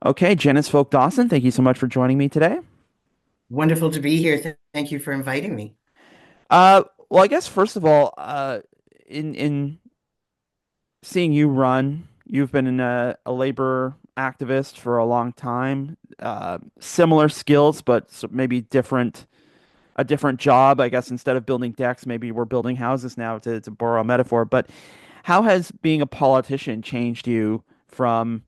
Okay, Janice Folk-Dawson, thank you so much for joining me today. Wonderful to be here. Thank you for inviting me. Well, I guess first of all, in seeing you run, you've been a labor activist for a long time. Similar skills, but maybe a different job. I guess instead of building decks, maybe we're building houses now to borrow a metaphor. But how has being a politician changed you from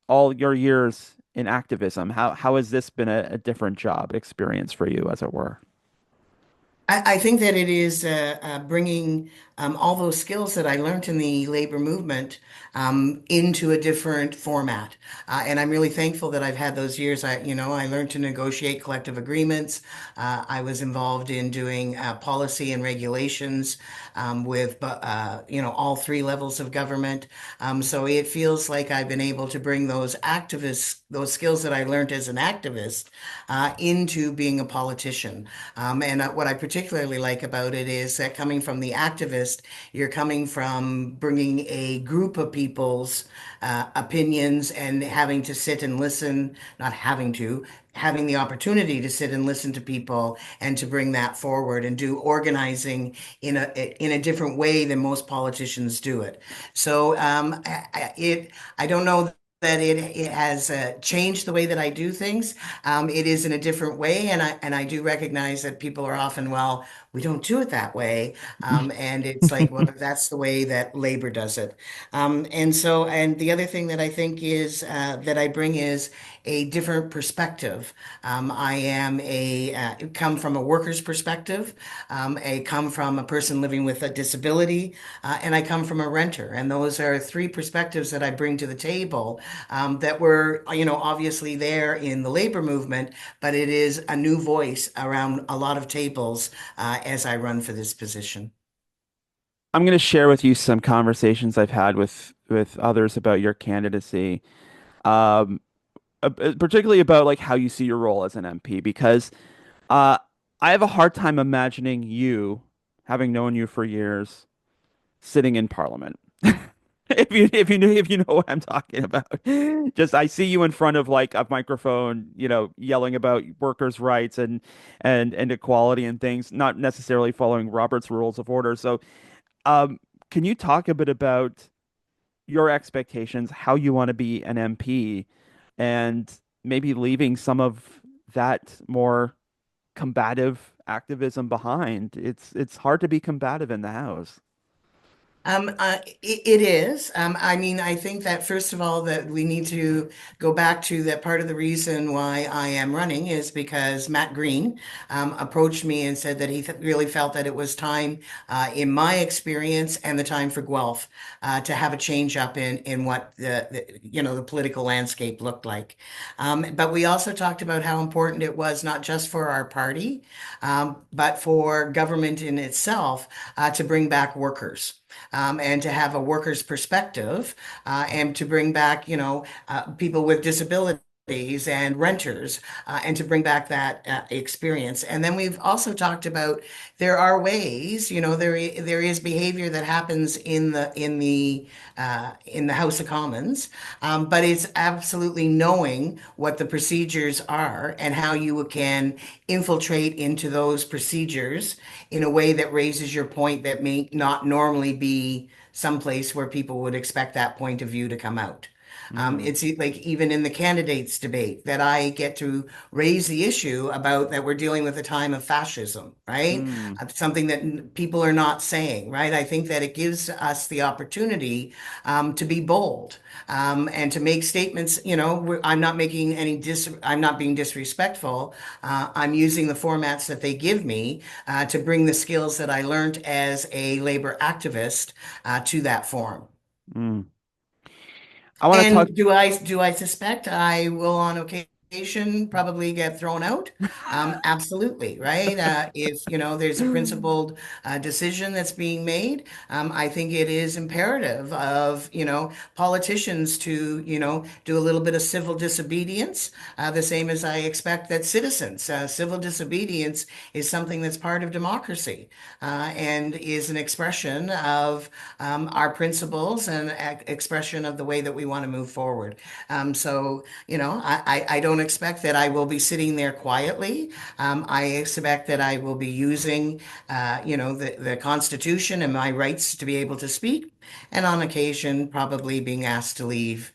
all your years in activism? How has this been a different job experience for you, as it were? I think that it is bringing all those skills that I learned in the labor movement into a different format. And I'm really thankful that I've had those years. I learned to negotiate collective agreements. I was involved in doing policy and regulations with all three levels of government. So it feels like I've been able to bring those skills that I learned as an activist, into being a politician. And what I particularly like about it is that coming from the activist, you're coming from bringing a group of people's opinions and having to sit and listen, not having to, having the opportunity to sit and listen to people and to bring that forward and do organizing in a different way than most politicians do it. So I don't know that it has changed the way that I do things. It is in a different way, and I do recognize that people are often, well, we don't do it that way, and it's like, well, that's the way that labor does it. And the other thing that I think is that I bring is a different perspective. I am come from a worker's perspective. I come from a person living with a disability, and I come from a renter. And those are three perspectives that I bring to the table, that were, obviously there in the labor movement, but it is a new voice around a lot of tables as I run for this position. I'm going to share with you some conversations I've had with others about your candidacy, um, particularly about like how you see your role as an MP, because uh, I have a hard time imagining you, having known you for years, sitting in Parliament. If you know what I'm talking about, just I see you in front of like a microphone, yelling about workers' rights and equality and things, not necessarily following Robert's Rules of Order. So, um, can you talk a bit about your expectations, how you want to be an MP, and maybe leaving some of that more combative activism behind? It's hard to be combative in the House. It is. I mean, I think that first of all, that we need to go back to that part of the reason why I am running is because Matt Green approached me and said that he th really felt that it was time, in my experience, and the time for Guelph to have a change up in what the political landscape looked like. But we also talked about how important it was not just for our party, but for government in itself, to bring back workers, and to have a worker's perspective, and to bring back, people with disabilities and renters, and to bring back that experience. And then we've also talked about there are ways, there is behavior that happens in the House of Commons, but it's absolutely knowing what the procedures are and how you can infiltrate into those procedures in a way that raises your point that may not normally be someplace where people would expect that point of view to come out. Mm, Like even in the candidates debate that I get to raise the issue about that we're dealing with a time of fascism, right? mm. Something that people are not saying, right? I think that it gives us the opportunity, to be bold, and to make statements. I'm not making I'm not being disrespectful. I'm using the formats that they give me, to bring the skills that I learned as a labor activist, to that forum. Mm. I want to talk. And do I suspect I will on occasion? probably get thrown out. Absolutely, right? If, there's a principled decision that's being made, I think it is imperative of, politicians to, do a little bit of civil disobedience, the same as I expect that citizens. Civil disobedience is something that's part of democracy, and is an expression of our principles and expression of the way that we want to move forward. So, I don't expect that I will be sitting there quietly. I expect that I will be using, the Constitution and my rights to be able to speak, and on occasion, probably being asked to leave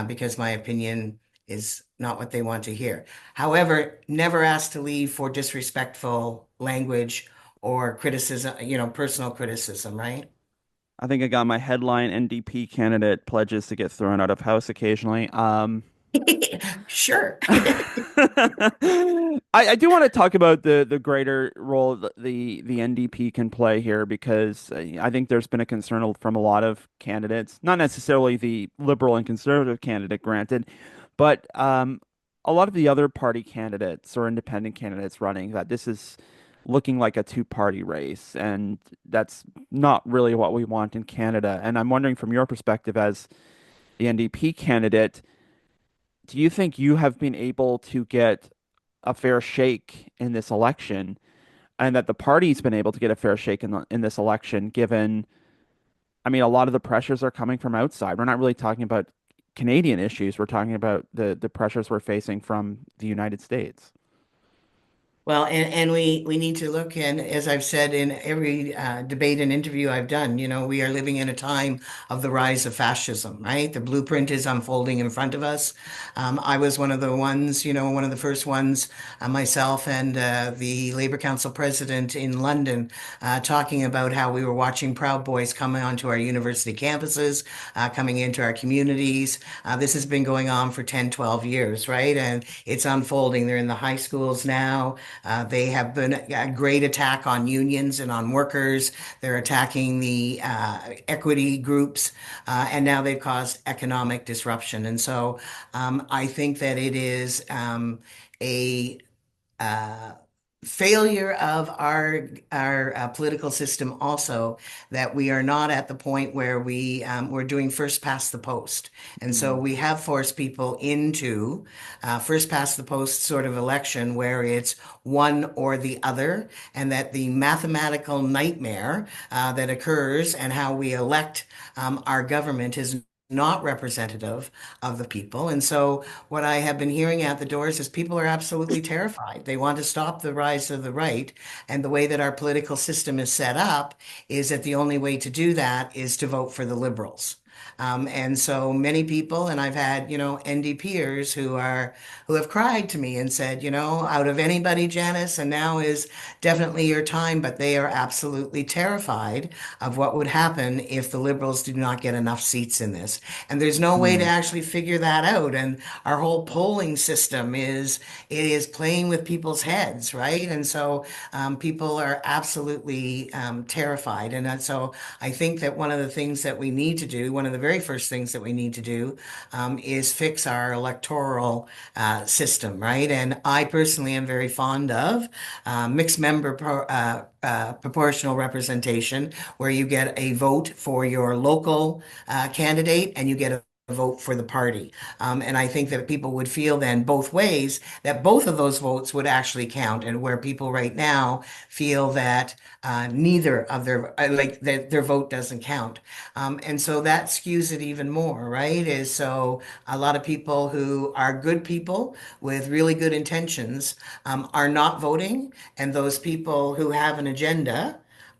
because my opinion is not what they want to hear. However, never asked to leave for disrespectful language or criticism, personal criticism, right? I think I got my headline NDP candidate pledges to get thrown out of house occasionally. Sure. I do want to talk about the greater role that the NDP can play here because I think there's been a concern from a lot of candidates, not necessarily the liberal and conservative candidate, granted, but a lot of the other party candidates or independent candidates running that this is looking like a two-party race, and that's not really what we want in Canada. And I'm wondering from your perspective as the NDP candidate, do you think you have been able to get a fair shake in this election, and that the party's been able to get a fair shake in this election, given, I mean, a lot of the pressures are coming from outside. We're not really talking about Canadian issues. We're talking about the pressures we're facing from the United States. Well, and we need to look, and as I've said in every debate and interview I've done, we are living in a time of the rise of fascism, right? The blueprint is unfolding in front of us. I was one of the ones, one of the first ones, myself and the Labour Council president in London, talking about how we were watching Proud Boys coming onto our university campuses, coming into our communities. This has been going on for 10, 12 years, right? And it's unfolding. They're in the high schools now. They have been a great attack on unions and on workers. They're attacking the equity groups, and now they've caused economic disruption. And so I think that it is a uh, failure of our political system also, that we are not at the point where we're doing first past the post, and so Mm, we have forced people into first past the post sort of election where it's one or the other, and that the mathematical nightmare that occurs and how we elect our government is not representative of the people. And so what I have been hearing at the doors is people are absolutely terrified. They want to stop the rise of the right. And the way that our political system is set up is that the only way to do that is to vote for the liberals. And so many people, and I've had, NDPers who have cried to me and said, out of anybody, Janice, and now is definitely your time, but they are absolutely terrified of what would happen if the liberals do not get enough seats in this. And there's no way to mm, actually figure that out. And our whole polling system it is playing with people's heads, right? And so people are absolutely terrified. And so I think that one of the things that we need to do, one of the very first things that we need to do, is fix our electoral system, right? And I personally am very fond of mixed member proportional representation, where you get a vote for your local candidate and you get a vote for the party. And I think that people would feel then both ways, that both of those votes would actually count, and where people right now feel that neither of like that their vote doesn't count. And so that skews it even more, right? Is so a lot of people who are good people with really good intentions are not voting, and those people who have an agenda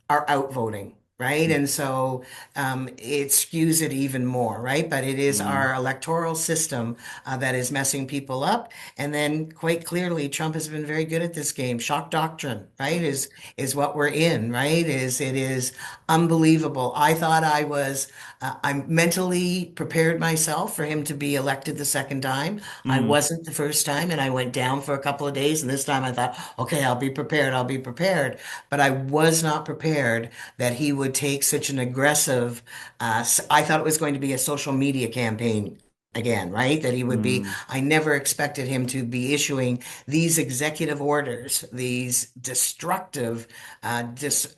are outvoting. Right. mm, And so it skews it even more. Right. But it is mm, our electoral system that is messing people up. And then quite clearly, Trump has been very good at this game. Shock doctrine, right, is what we're in. Right. It is unbelievable. I thought I mentally prepared myself for him to be elected the second time. I mm. wasn't the first time, and I went down for a couple of days. And this time I thought, okay, I'll be prepared. I'll be prepared. But I was not prepared that he would take such an aggressive, I thought it was going to be a social media campaign again, right? That he would be, Mm, I never expected him to be issuing these executive orders, these destructive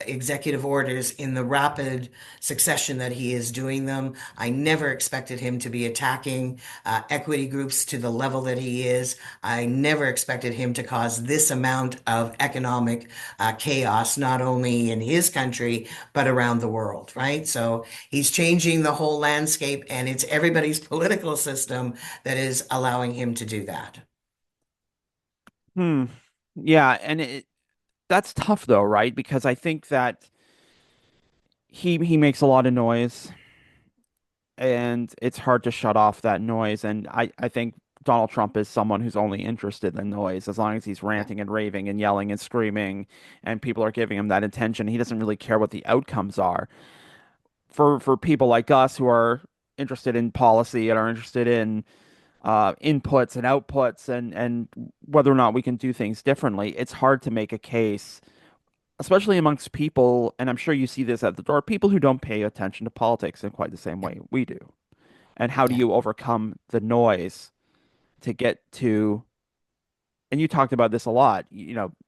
executive orders in the rapid succession that he is doing them. I never expected him to be attacking equity groups to the level that he is. I never expected him to cause this amount of economic chaos, not only in his country, but around the world, right? So he's changing the whole landscape, and it's everybody's political system that is allowing him to do that. hmm. Yeah, and that's tough though, right? Because I think that he makes a lot of noise and it's hard to shut off that noise. And I think Donald Trump is someone who's only interested in noise. As long as he's Yeah, ranting and raving and yelling and screaming and people are giving him that attention, he doesn't really care what the outcomes are. For people like us who are interested in policy and are interested in inputs and outputs and whether or not we can do things differently, it's hard to make a case, especially amongst people, and I'm sure you see this at the door, people who don't pay attention to politics in quite the same yeah, way we do. And how do yeah, you overcome the noise to get to, and you talked about this a lot,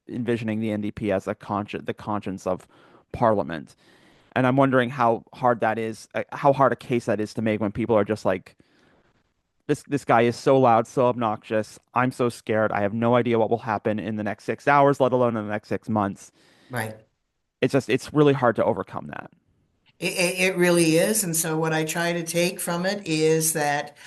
envisioning the NDP as the conscience of Parliament. And I'm wondering how hard that is, how hard a case that is to make when people are just like, this guy is so loud, so obnoxious. I'm so scared. I have no idea what will happen in the next 6 hours, let alone in the next 6 months. right. It's really hard to overcome that. It really is, and so what I try to take from it is that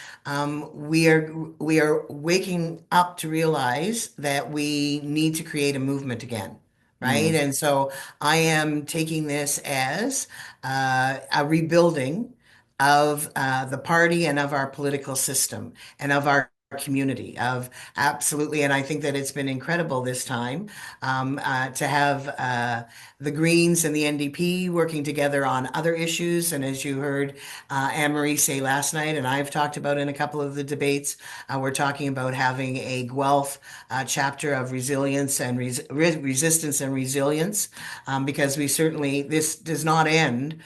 we are waking up to realize that we need to create a movement again, right? Mm, And so I am taking this as a rebuilding of the party and of our political system and of our community of absolutely. And I think that it's been incredible this time to have the Greens and the NDP working together on other issues. And as you heard Anne Marie say last night, and I've talked about in a couple of the debates, we're talking about having a Guelph chapter of resilience and resistance and resilience, because we certainly, this does not end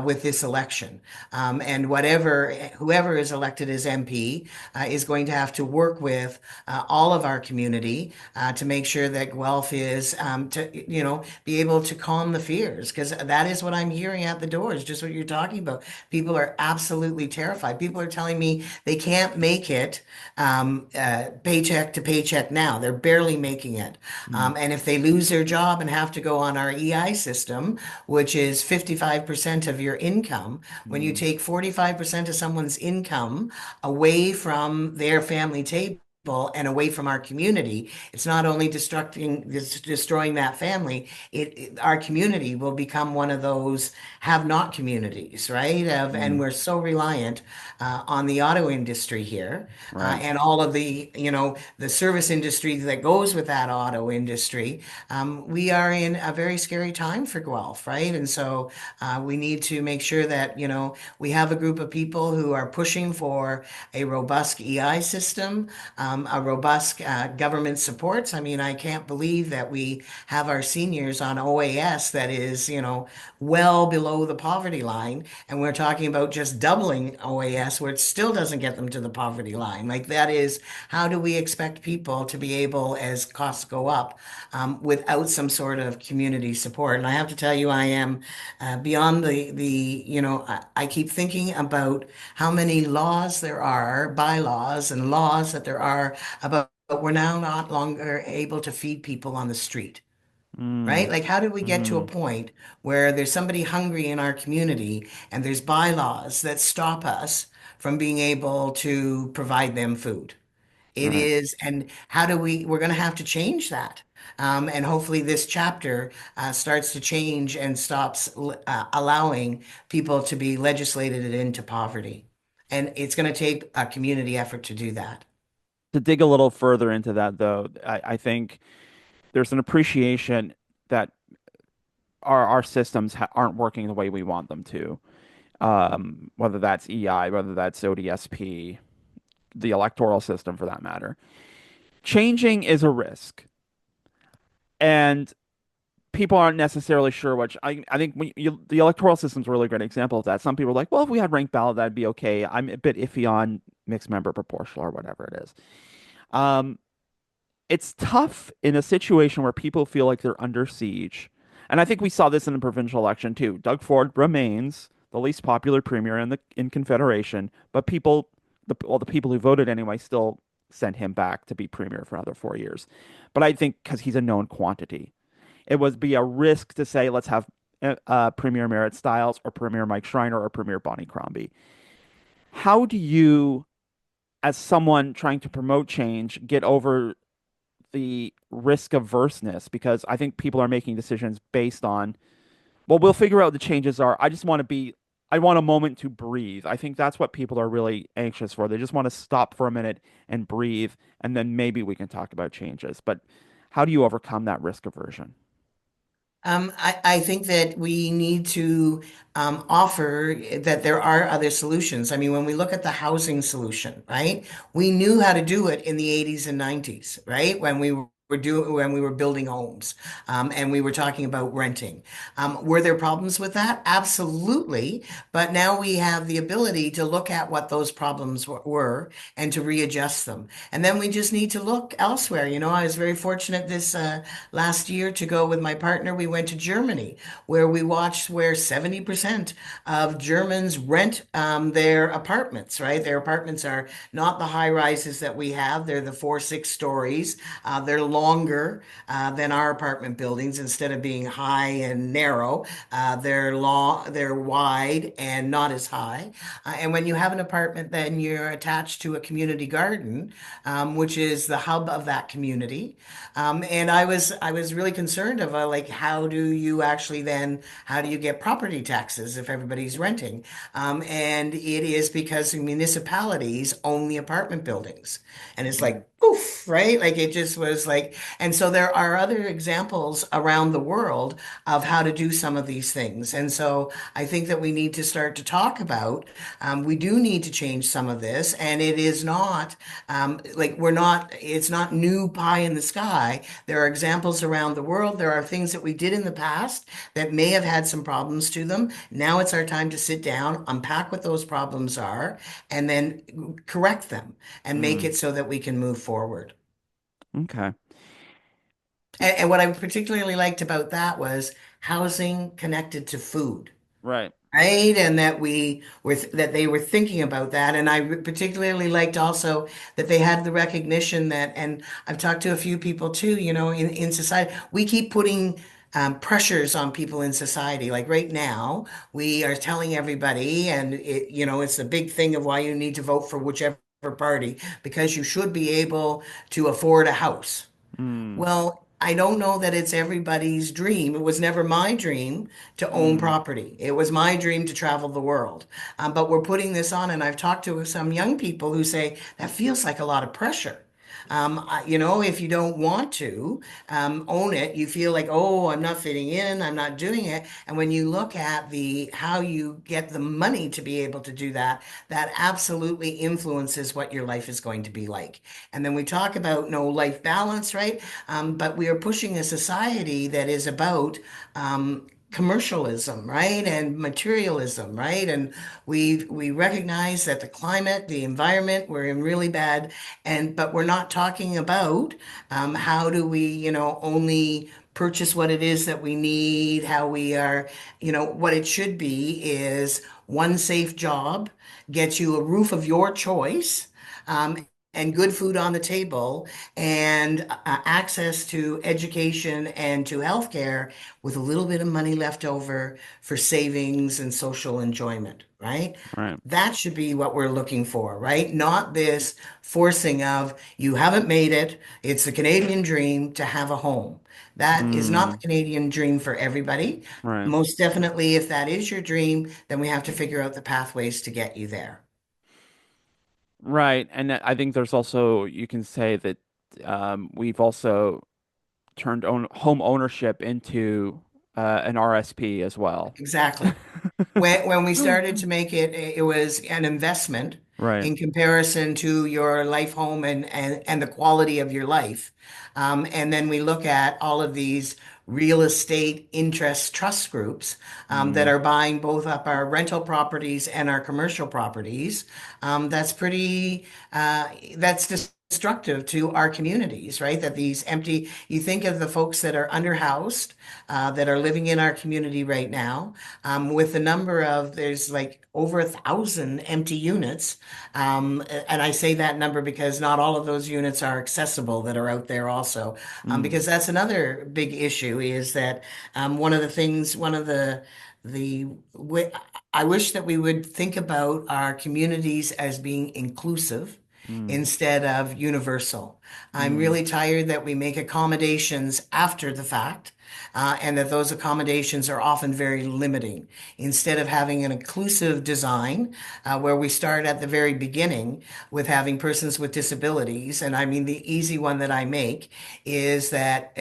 with this election. And whoever is elected as MP is going to have to work with all of our community to make sure that Guelph is be able to calm the fears, because that is what I'm hearing at the door, is just what you're talking about. People are absolutely terrified. People are telling me they can't make it paycheck to paycheck now. They're barely making it. mm, And if they lose their job and have to go on our EI system, which is 55% of your income, when you mm, take 45% of someone's income away from their family table, and away from our community, it's not only destroying that family, our community will become one of those have not communities, right? And mm, we're so reliant on the auto industry here, right. and all of the service industry that goes with that auto industry. We are in a very scary time for Guelph, right? And so we need to make sure that we have a group of people who are pushing for a robust EI system, a robust government supports. I mean, I can't believe that we have our seniors on OAS that is, well below the poverty line. And we're talking about just doubling OAS, where it still doesn't get them to the poverty line. Like, that is, how do we expect people to be able, as costs go up, without some sort of community support? And I have to tell you, I am beyond I keep thinking about how many laws there are, bylaws and laws that there are about, but we're now not longer able to feed people on the street, Mm, right? Like, how did we get to a mm, point where there's somebody hungry in our community and there's bylaws that stop us from being able to provide them food? It right. is, and we're going to have to change that. And hopefully this chapter starts to change and stops allowing people to be legislated into poverty. And it's going to take a community effort to do that. To dig a little further into that, though, I think there's an appreciation that our systems aren't working the way we want them to. Whether that's EI, whether that's ODSP, the electoral system for that matter. Changing is a risk, and people aren't necessarily sure which. I think the electoral system's a really great example of that. Some people are like, well, if we had ranked ballot, that'd be okay. I'm a bit iffy on mixed member proportional or whatever it is. Um, it's tough in a situation where people feel like they're under siege. And I think we saw this in the provincial election too. Doug Ford remains the least popular premier in Confederation, but the people who voted anyway still sent him back to be premier for another 4 years. But I think because he's a known quantity, it would be a risk to say let's have Premier Merritt Stiles or Premier Mike Schreiner or Premier Bonnie Crombie. How do you, as someone trying to promote change, get over the risk averseness? Because I think people are making decisions based on, well, we'll figure out what the changes are. I want a moment to breathe. I think that's what people are really anxious for. They just want to stop for a minute and breathe, and then maybe we can talk about changes. But how do you overcome that risk aversion? I think that we need to offer that there are other solutions. I mean, when we look at the housing solution, right? We knew how to do it in the 80s and 90s, right? When we were building homes, and we were talking about renting. Were there problems with that? Absolutely. But now we have the ability to look at what those problems were and to readjust them. And then we just need to look elsewhere. You know, I was very fortunate this last year to go with my partner. We went to Germany, where we watched where 70% of Germans rent their apartments, right? Their apartments are not the high rises that we have. They're the 4, 6 stories. They're longer than our apartment buildings. Instead of being high and narrow, they're wide and not as high. And when you have an apartment, then you're attached to a community garden, which is the hub of that community. And I was really concerned of like how do you get property taxes if everybody's renting? And it is because the municipalities own the apartment buildings, and it's Mm, like poof, right? Like it just was like, and so there are other examples around the world of how to do some of these things. And so I think that we need to start to talk about, we do need to change some of this, and it is not like it's not new pie in the sky. There are examples around the world. There are things that we did in the past that may have had some problems to them. Now it's our time to sit down, unpack what those problems are, and then correct them and make mm, it so that we can move forward. okay. And what I particularly liked about that was housing connected to food. Right. Right, and that they were thinking about that, and particularly liked also that they had the recognition that, and I've talked to a few people too, you know, in society, we keep putting pressures on people in society. Like right now, we are telling everybody, and it's a big thing of why you need to vote for whichever party because you should be able to afford a house. Mm, Well, I don't know that it's everybody's dream. It was never my dream to own mm, property. It was my dream to travel the world. But we're putting this on, and I've talked to some young people who say that feels like a lot of pressure. If you don't want to own it, you feel like, oh, I'm not fitting in, I'm not doing it. And when you look at the how you get the money to be able to do that, that absolutely influences what your life is going to be like. And then we talk about no life balance, right? But we are pushing a society that is about commercialism, right? And materialism, right? And we recognize that the climate, the environment, we're in really bad, but we're not talking about how do we, only purchase what it is that we need, how we are, what it should be is one safe job, get you a roof of your choice. And good food on the table and access to education and to healthcare with a little bit of money left over for savings and social enjoyment, right? right. That should be what we're looking for, right? Not this forcing of you haven't made it. It's the Canadian dream to have a home. That is not the Mm, Canadian dream for everybody. right. Most definitely, if that is your dream, then we have to figure out the pathways to get you there. Right. And I think there's also, you can say that we've also turned home ownership into an RSP as well. Exactly. When we started to make it, it was an investment. Right. in comparison to your life home and the quality of your life. And then we look at all of these real estate interest trust groups that Mm, are buying both up our rental properties and our commercial properties. That's pretty, that's destructive to our communities, right? That these empty, you think of the folks that are underhoused, that are living in our community right now, with the number of, there's like over 1,000 empty units. And I say that number because not all of those units are accessible that are out there also. mm, Because that's another big issue is that one of the things, the I wish that we would think about our communities as being inclusive mm, instead of universal. I'm mm, really tired that we make accommodations after the fact, and that those accommodations are often very limiting. Instead of having an inclusive design, where we start at the very beginning with having persons with disabilities, and I mean the easy one that I make is that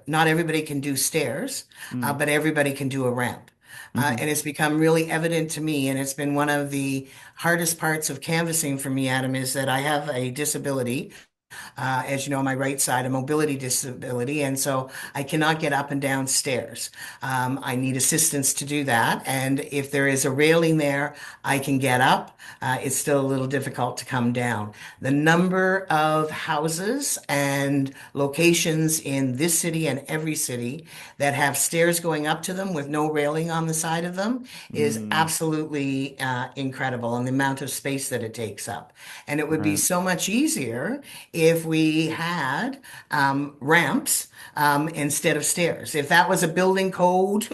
not everybody can do stairs, mm, but everybody can do a ramp. mhm, And it's become really evident to me, and it's been one of the hardest parts of canvassing for me, Adam, is that I have a disability, as you know, on my right side, a mobility disability, and so I cannot get up and down stairs. I need assistance to do that, and if there is a railing there, I can get up. It's still a little difficult to come down. The number of houses and locations in this city and every city that have stairs going up to them with no railing on the side of them is mm, absolutely incredible, and the amount of space that it takes up. And it would be right. so much easier if we had ramps instead of stairs. If that was a building code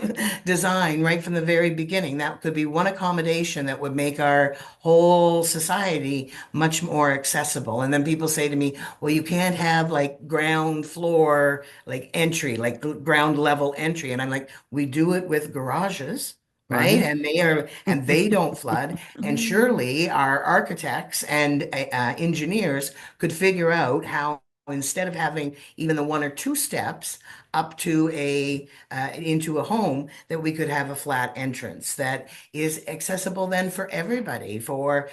design right from the very beginning, that could be one accommodation that would make our whole society much more accessible. And then people say to me, well, you can't have like ground floor, like entry, like ground level entry. And I'm like, we do it with garages. Right. Right. And they don't flood. And surely our architects and engineers could figure out how, instead of having even the one or two steps up to a into a home, that we could have a flat entrance that is accessible then for everybody, for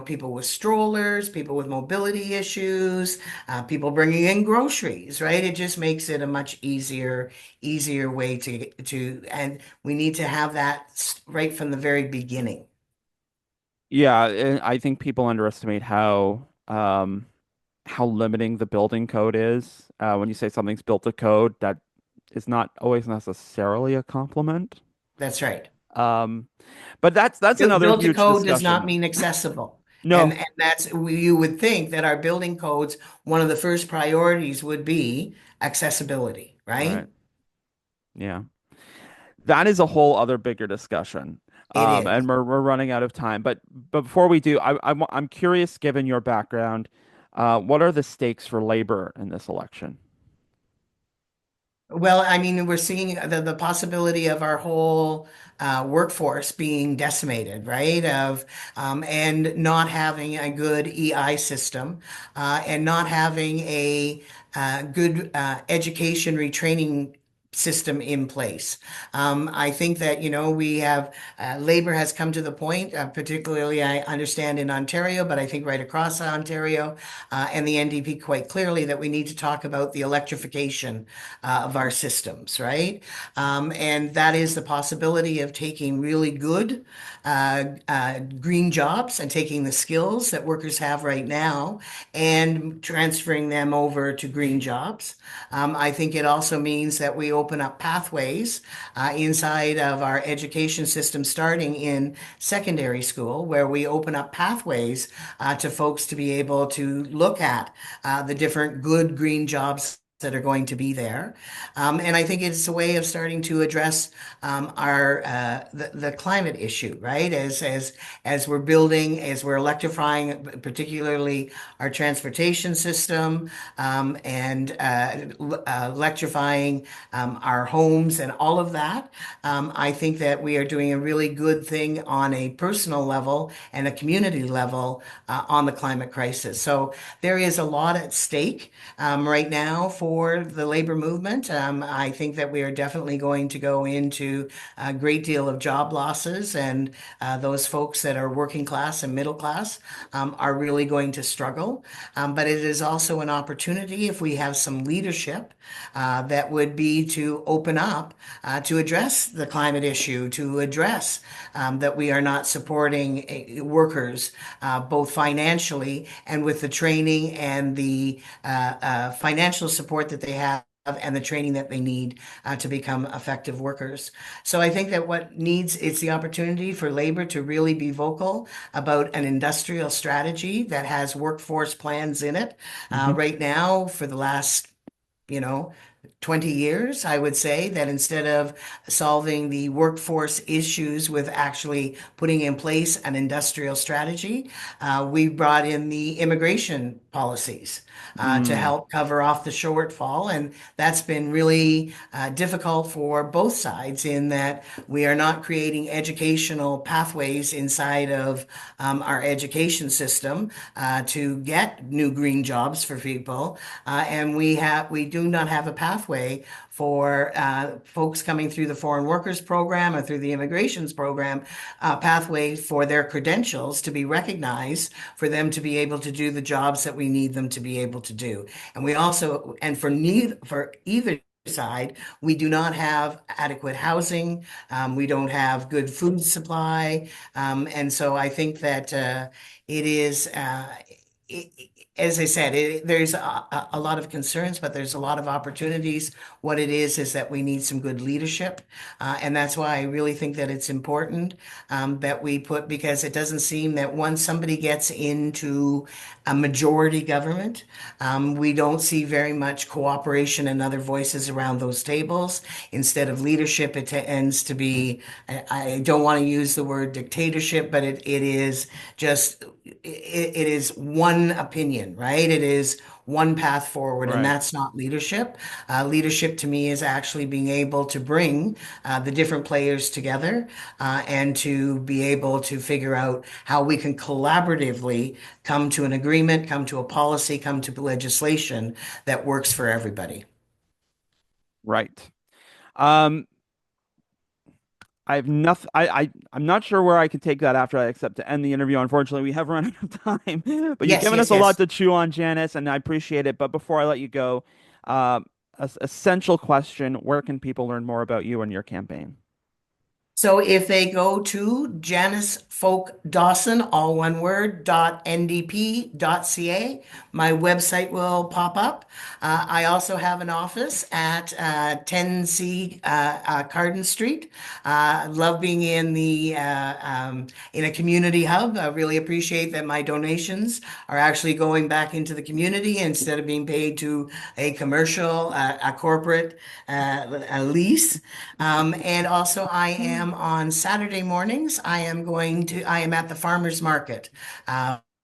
people with strollers, people with mobility issues, people bringing in groceries, right? It just makes it a much easier way and we need to have that right from the very beginning. Yeah, I think people underestimate how limiting the building code is. When you say something's built to code, that is not always necessarily a compliment. That's right. Um, but that's another Built to huge code does not discussion. mean accessible. No, And that's, you would think that our building codes, one of the first priorities would be accessibility, right. right? Yeah. That is a whole other bigger discussion. It And is. we're running out of time. But before we do, I'm curious, given your background, what are the stakes for labor in this election? Well, I mean, we're seeing the possibility of our whole workforce being decimated, right? And not having a good EI system, and not having a good education retraining system in place. I think that, we have labor has come to the point, particularly I understand in Ontario, but I think right across Ontario, and the NDP quite clearly, that we need to talk about the electrification of our systems, right? And that is the possibility of taking really good green jobs and taking the skills that workers have right now and transferring them over to green jobs. I think it also means that we open up pathways inside of our education system, starting in secondary school, where we open up pathways to folks to be able to look at the different good green jobs that are going to be there. And I think it's a way of starting to address our the climate issue, right? As we're building, as we're electrifying, particularly our transportation system, and electrifying our homes and all of that. I think that we are doing a really good thing on a personal level and a community level on the climate crisis. So there is a lot at stake right now for the labor movement. I think that we are definitely going to go into a great deal of job losses, and those folks that are working class and middle class are really going to struggle. But it is also an opportunity if we have some leadership that would be to open up to address the climate issue, to address that we are not supporting workers both financially and with the training and the financial support that they have and the training that they need to become effective workers. So I think that what needs it's the opportunity for labor to really be vocal about an industrial strategy that has workforce plans in it. Hmm. Right now, for the last you know, 20 years, I would say that instead of solving the workforce issues with actually putting in place an industrial strategy, we brought in the immigration policies to Mm, help cover off the shortfall. And that's been really difficult for both sides in that we are not creating educational pathways inside of our education system to get new green jobs for people. And we do not have a pathway for folks coming through the foreign workers program or through the immigrations program, pathway for their credentials to be recognized for them to be able to do the jobs that we need them to be able to do. And we also, and for either side, we do not have adequate housing. We don't have good food supply. And so I think that it is, it, as I said, there's a lot of concerns, but there's a lot of opportunities. What it is that we need some good leadership. And that's why I really think that it's important that we put, because it doesn't seem that once somebody gets into a majority government, we don't see very much cooperation and other voices around those tables. Instead of leadership, it tends to be, I don't want to use the word dictatorship, but it is just, it is one opinion, right? It is one path forward, and right. that's not leadership. Leadership to me is actually being able to bring the different players together and to be able to figure out how we can collaboratively come to an agreement, come to a policy, come to legislation that works for everybody. Right. Um, I have nothing. I'm not sure where I can take that after that, except to end the interview. Unfortunately, we have run out of time. But you've Yes, given us yes, a lot yes. to chew on, Janice, and I appreciate it. But before I let you go, essential question: where can people learn more about you and your campaign? So if they go to Janice Folk-Dawson, all one word, .ndp.ca, my website will pop up. I also have an office at 10C Carden Street. Love being in a community hub. I really appreciate that my donations are actually going back into the community instead of being paid to a commercial, a corporate a lease. And also, I am on Saturday mornings. I am at the farmers market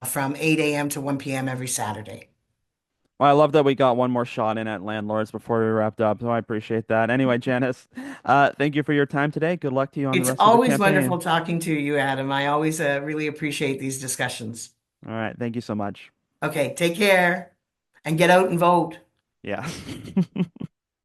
from 8 a.m. to 1 p.m. every Saturday. Well, I love that we got one more shot in at landlords before we wrapped up, so I appreciate that. Anyway, Janice, thank you for your time today. Good luck to you on the It's rest of the always wonderful campaign. talking to you, Adam. I always really appreciate these discussions. All right, thank you so much. Okay, take care and get out and vote. Yeah.